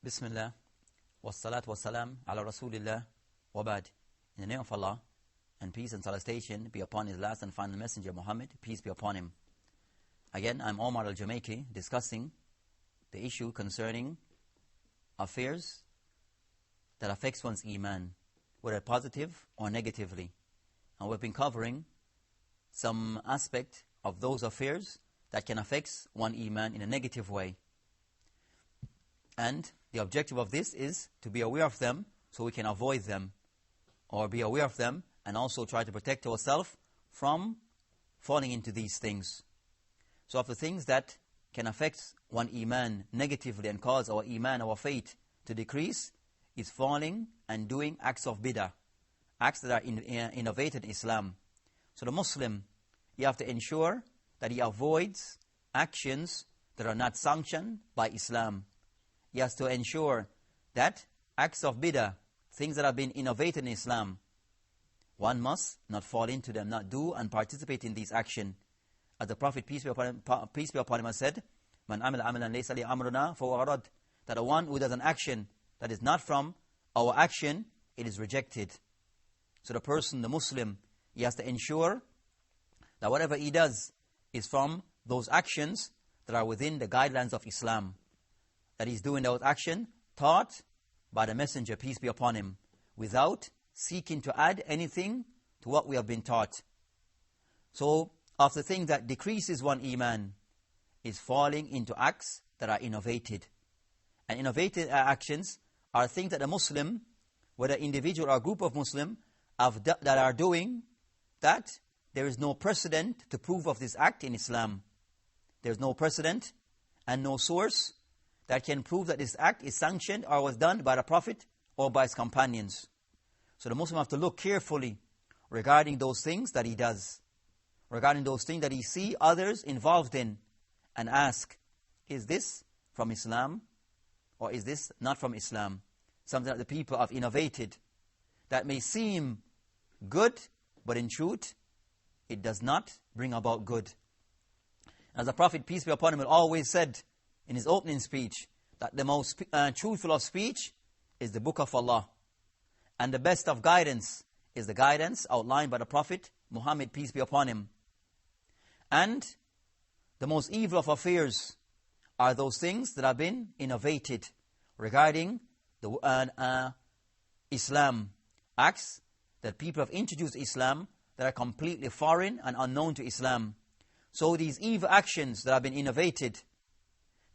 Bismillah, wassalat wassalam ala Rasulillah, wabad. In the name of Allah, and peace and salutation be upon His last and final messenger Muhammad, peace be upon him. Again, I'm Omar Jamaykee, discussing the issue concerning affairs that affects one's Iman, whether positive or negatively. And we've been covering some aspect of those affairs that can affect one Iman in a negative way. And the objective of this is to be aware of them so we can avoid them, or be aware of them and also try to protect ourselves from falling into these things. So of the things that can affect one Iman negatively and cause our Iman, our faith, to decrease, is falling and doing acts of bid'ah, acts that are innovated in Islam. So the Muslim, you have to ensure that he avoids actions that are not sanctioned by Islam. He has to ensure that acts of bid'ah, things that have been innovated in Islam, one must not fall into them, not do and participate in these actions. As the Prophet, peace be upon him, has said, "Man amila amalan laysa li amruna fahuwa rad," that the one who does an action that is not from our action, it is rejected. So the person, the Muslim, he has to ensure that whatever he does is from those actions that are within the guidelines of Islam, that he's doing those actions taught by the Messenger, peace be upon him, without seeking to add anything to what we have been taught. So, of the thing that decreases one Iman is falling into acts that are innovated. And innovated actions are things that a Muslim, whether individual or group of Muslim, that are doing, that there is no precedent to prove of this act in Islam. There is no precedent and no source that can prove that this act is sanctioned or was done by the Prophet or by his companions. So the Muslim have to look carefully regarding those things that he does, regarding those things that he see others involved in, and ask, is this from Islam or is this not from Islam? Something that the people have innovated that may seem good, but in truth, it does not bring about good. As the Prophet, peace be upon him, always said in his opening speech, that the most truthful of speech is the Book of Allah. And the best of guidance is the guidance outlined by the Prophet Muhammad, peace be upon him. And the most evil of affairs are those things that have been innovated regarding the Islam. Acts that people have introduced Islam that are completely foreign and unknown to Islam. So these evil actions that have been innovated,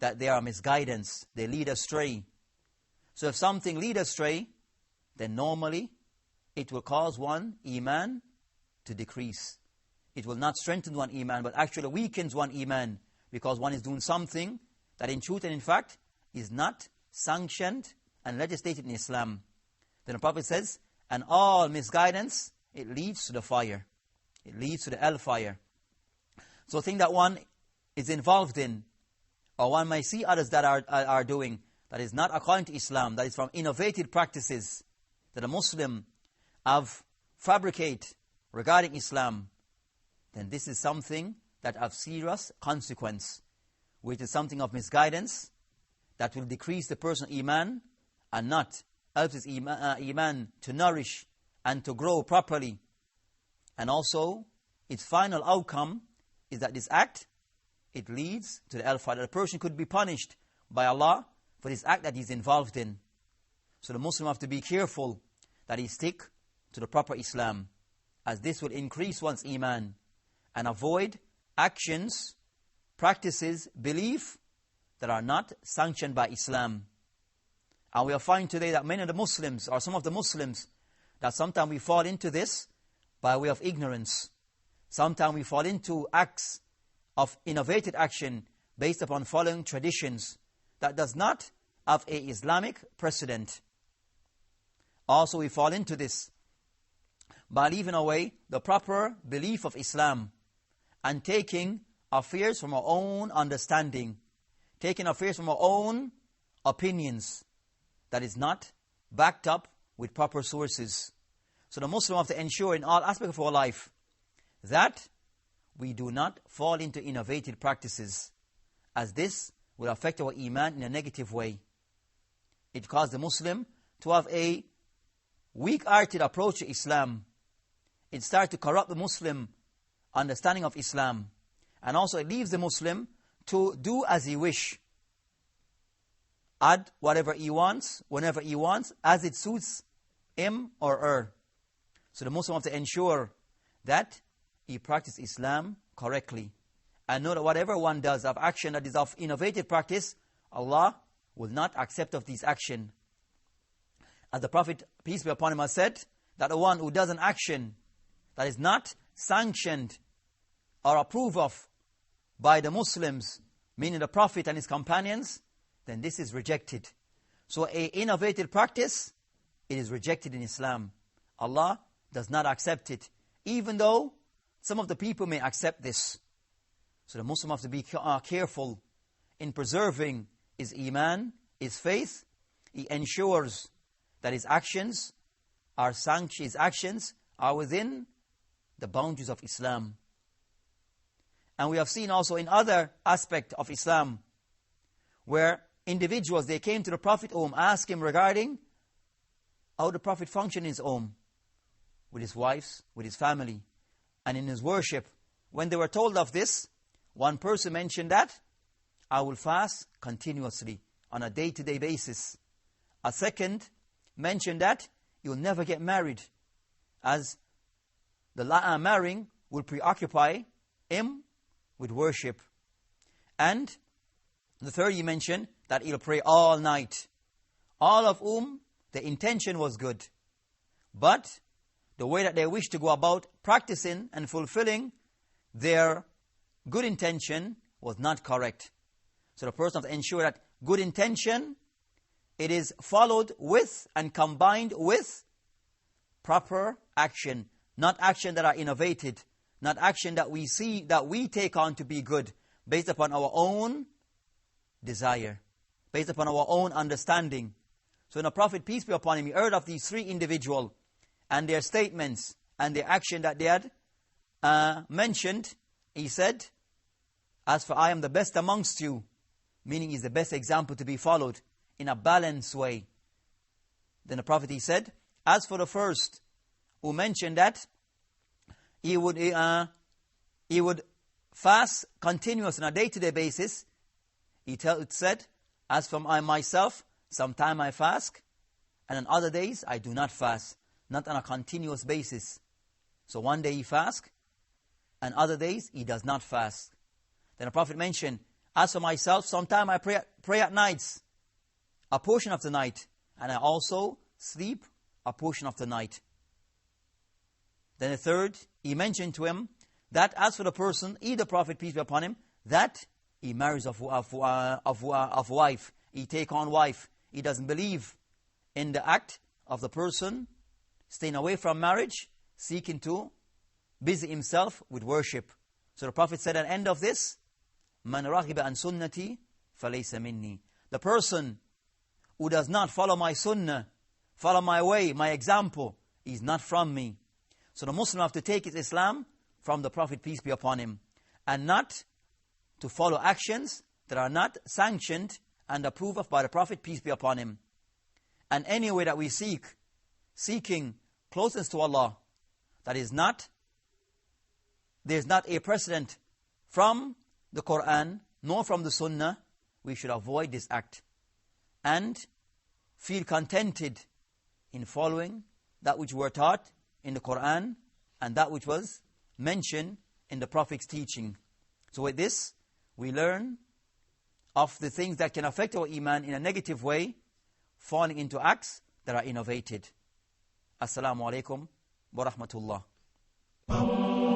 that they are misguidance, they lead astray. So if something leads astray, then normally it will cause one Iman to decrease. It will not strengthen one Iman, but actually weakens one Iman, because one is doing something that in truth and in fact is not sanctioned and legislated in Islam. Then the Prophet says, and all misguidance, it leads to the fire. It leads to the hellfire. So thing that one is involved in, or one might see others that are doing, that is not according to Islam, that is from innovated practices that a Muslim have fabricated regarding Islam, then this is something that have serious consequence, which is something of misguidance that will decrease the person's Iman and not help his Iman to nourish and to grow properly. And also, its final outcome is that this act, it leads to the hellfire. The person could be punished by Allah for this act that he's involved in. So the Muslim have to be careful that he stick to the proper Islam, as this will increase one's Iman, and avoid actions, practices, belief that are not sanctioned by Islam. And we are finding today that many of the Muslims, or some of the Muslims, that sometimes we fall into this by way of ignorance. Sometimes we fall into acts of innovated action based upon following traditions that does not have a Islamic precedent. Also we fall into this by leaving away the proper belief of Islam and taking affairs from our own understanding, taking affairs from our own opinions that is not backed up with proper sources. So the Muslim have to ensure in all aspects of our life that we do not fall into innovative practices, as this will affect our Iman in a negative way. it caused the Muslim to have a weak-hearted approach to Islam. It started to corrupt the Muslim understanding of Islam. And also it leaves the Muslim to do as he wish. Add whatever he wants, whenever he wants, as it suits him or her. So the Muslim has to ensure that he practices Islam correctly. And know that whatever one does of action that is of innovative practice, Allah will not accept of this action. As the Prophet, peace be upon him, has said, that the one who does an action that is not sanctioned or approved of by the Muslims, meaning the Prophet and his companions, then this is rejected. So a innovative practice, it is rejected in Islam. Allah does not accept it, even though some of the people may accept this. So the Muslim has to be careful in preserving his Iman, his faith. He ensures that his actions are sanctioned, his actions are within the boundaries of Islam. And we have seen also in other aspects of Islam, where individuals, they came to the Prophet home, asked him regarding how the Prophet functioned in his home, with his wives, with his family, and in his worship. When they were told of this, one person mentioned that, I will fast continuously on a day-to-day basis. A second mentioned that you'll never get married, as the marrying will preoccupy him with worship. And the third, he mentioned that he'll pray all night. All of whom the intention was good, but the way that they wish to go about practicing and fulfilling their good intention was not correct. So the person has to ensure that good intention, it is followed with and combined with proper action. Not action that are innovated, not action that we see, that we take on to be good, based upon our own desire, based upon our own understanding. So when the Prophet, peace be upon him, he heard of these three individuals and their statements and their action that they had mentioned, he said, as for I am the best amongst you, meaning he's the best example to be followed in a balanced way. Then the Prophet, he said, as for the first, who mentioned that he would fast continuous on a day-to-day basis, it said, as for myself, sometime I fast, and on other days I do not fast, not on a continuous basis. So one day he fasts, and other days he does not fast. Then the Prophet mentioned, as for myself, sometime I pray at nights, a portion of the night, and I also sleep a portion of the night. Then the third, he mentioned to him that as for the person, he, the Prophet, peace be upon him, that he marries of wife, he take on wife. He doesn't believe in the act of the person staying away from marriage, seeking to busy himself with worship. So the Prophet said at the end of this, Man raghiba an sunnati falaysa minni. The person who does not follow my sunnah, follow my way, my example, is not from me. So the Muslim have to take his Islam from the Prophet, peace be upon him, and not to follow actions that are not sanctioned and approved of by the Prophet, peace be upon him. And any way that we seeking closeness to Allah, that is not, there is not a precedent from the Quran nor from the Sunnah, we should avoid this act and feel contented in following that which were taught in the Quran and that which was mentioned in the Prophet's teaching. So with this, we learn of the things that can affect our Iman in a negative way, falling into acts that are innovated. Assalamu alaikum wa rahmatullah.